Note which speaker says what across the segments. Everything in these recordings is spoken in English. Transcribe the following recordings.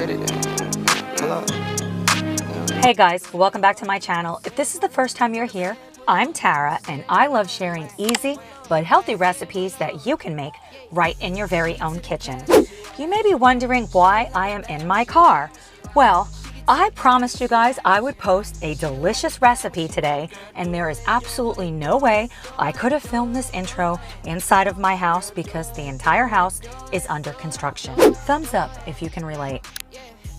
Speaker 1: get it in. Hello.
Speaker 2: Hey guys, welcome back to my channel. If this is the first time you're here, I'm Tara and I love sharing easy but healthy recipes that you can make right in your very own kitchen. You may be wondering why I am in my car. Well, I promised you guys I would post a delicious recipe today, and there is absolutely no way I could have filmed this intro inside of my house because the entire house is under construction. Thumbs up if you can relate.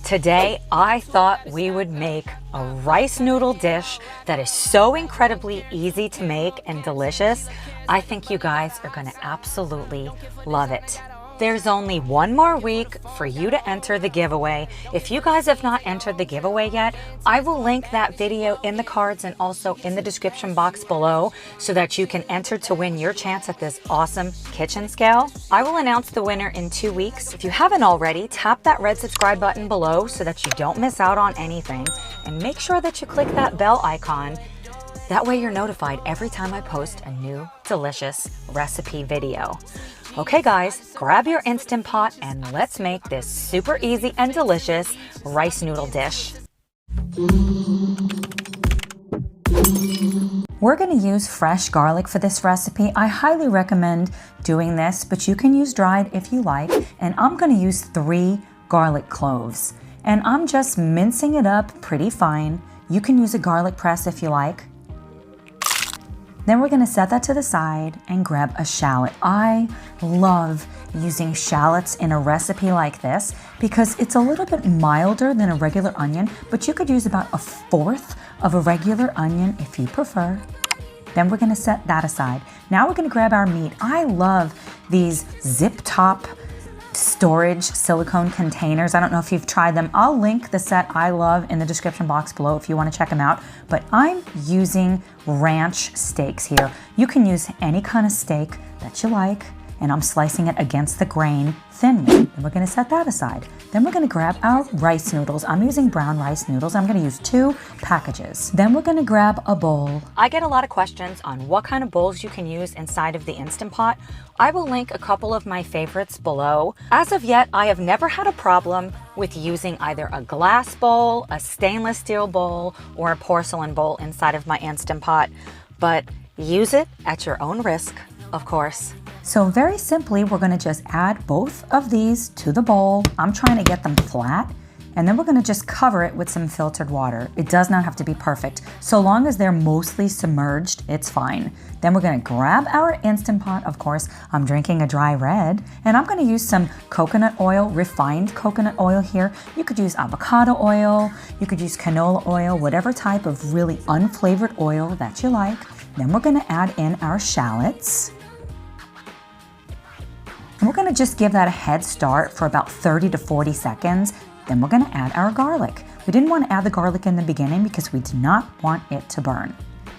Speaker 2: Today, I thought we would make a rice noodle dish that is so incredibly easy to make and delicious. I think you guys are gonna absolutely love it. There's only one more week for you to enter the giveaway. If you guys have not entered the giveaway yet, I will link that video in the cards and also in the description box below so that you can enter to win your chance at this awesome kitchen scale. I will announce the winner in 2 weeks. If you haven't already, tap that red subscribe button below so that you don't miss out on anything, and make sure that you click that bell icon. That way you're notified every time I post a new delicious recipe video. Okay guys, grab your Instant Pot and let's make this super easy and delicious rice noodle dish. We're going to use fresh garlic for this recipe. I highly recommend doing this, but you can use dried if you like. And I'm going to use 3 garlic cloves. And I'm just mincing it up pretty fine. You can use a garlic press if you like. Then we're gonna set that to the side and grab a shallot. I love using shallots in a recipe like this because it's a little bit milder than a regular onion, but you could use about 1/4 of a regular onion if you prefer. Then we're gonna set that aside. Now we're gonna grab our meat. I love these zip top storage silicone containers. I don't know if you've tried them. I'll link the set I love in the description box below if you want to check them out. But I'm using ranch steaks here. You can use any kind of steak that you like, and I'm slicing it against the grain thinly. And we're going to set that aside. Then we're going to grab our rice noodles. I'm using brown rice noodles. I'm going to use 2 packages. Then we're going to grab a bowl. I get a lot of questions on what kind of bowls you can use inside of the Instant Pot. I will link a couple of my favorites below. As of yet, I have never had a problem with using either a glass bowl, a stainless steel bowl, or a porcelain bowl inside of my Instant Pot. But use it at your own risk, of course. So very simply, we're gonna just add both of these to the bowl. I'm trying to get them flat, and then we're gonna just cover it with some filtered water. It does not have to be perfect. So long as they're mostly submerged, it's fine. Then we're gonna grab our Instant Pot. Of course, I'm drinking a dry red, and I'm gonna use some coconut oil, refined coconut oil here. You could use avocado oil, you could use canola oil, whatever type of really unflavored oil that you like. Then we're gonna add in our shallots. And we're gonna just give that a head start for about 30 to 40 seconds. Then we're gonna add our garlic. We didn't want to add the garlic in the beginning because we do not want it to burn.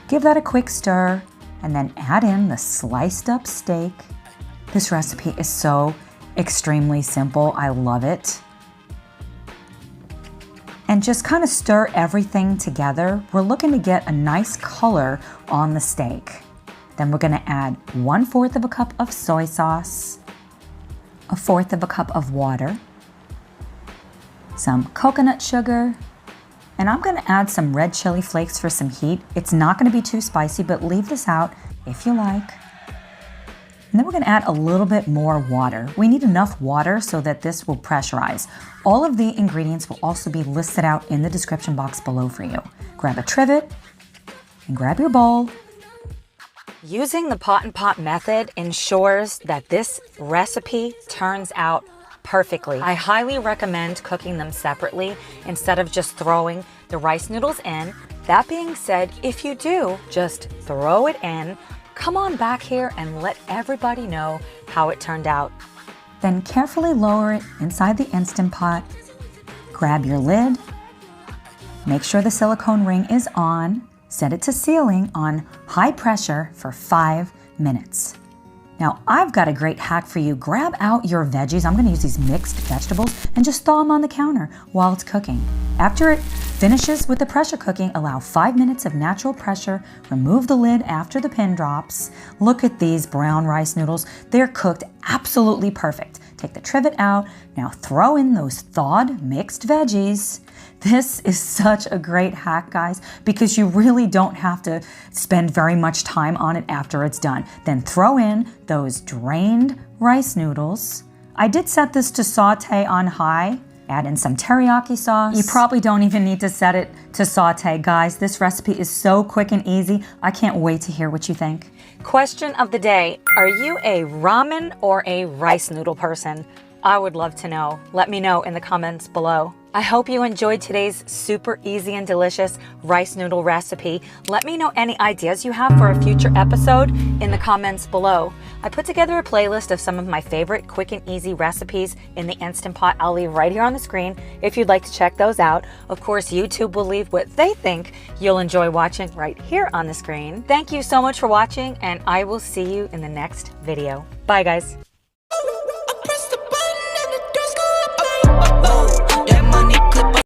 Speaker 2: Give that a quick stir and then add in the sliced up steak. This recipe is so extremely simple. I love it. And just kind of stir everything together. We're looking to get a nice color on the steak. Then we're gonna add 1/4 of a cup of soy sauce, 1/4 of a cup of water, some coconut sugar, and I'm gonna add some red chili flakes for some heat. It's not gonna be too spicy, but leave this out if you like. And then we're gonna add a little bit more water. We need enough water so that this will pressurize. All of the ingredients will also be listed out in the description box below for you. Grab a trivet and grab your bowl. Using the pot and pot method ensures that this recipe turns out perfectly. I highly recommend cooking them separately instead of just throwing the rice noodles in. That being said, if you do, just throw it in. Come on back here and let everybody know how it turned out. Then carefully lower it inside the Instant Pot. Grab your lid. Make sure the silicone ring is on. Set it to sealing on high pressure for 5 minutes. Now, I've got a great hack for you. Grab out your veggies. I'm gonna use these mixed vegetables and just thaw them on the counter while it's cooking. After it finishes with the pressure cooking, allow 5 minutes of natural pressure. Remove the lid after the pin drops. Look at these brown rice noodles. They're cooked absolutely perfect. Take the trivet out. Now throw in those thawed mixed veggies. This is such a great hack, guys, because you really don't have to spend very much time on it after it's done. Then throw in those drained rice noodles. I did set this to saute on high. Add in some teriyaki sauce. You probably don't even need to set it to saute, guys. This recipe is so quick and easy. I can't wait to hear what you think. Question of the day. Are you a ramen or a rice noodle person? I would love to know. Let me know in the comments below. I hope you enjoyed today's super easy and delicious rice noodle recipe. Let me know any ideas you have for a future episode in the comments below. I put together a playlist of some of my favorite quick and easy recipes in the Instant Pot I'll leave right here on the screen if you'd like to check those out. Of course, YouTube will leave what they think you'll enjoy watching right here on the screen. Thank you so much for watching, and I will see you in the next video. Bye, guys.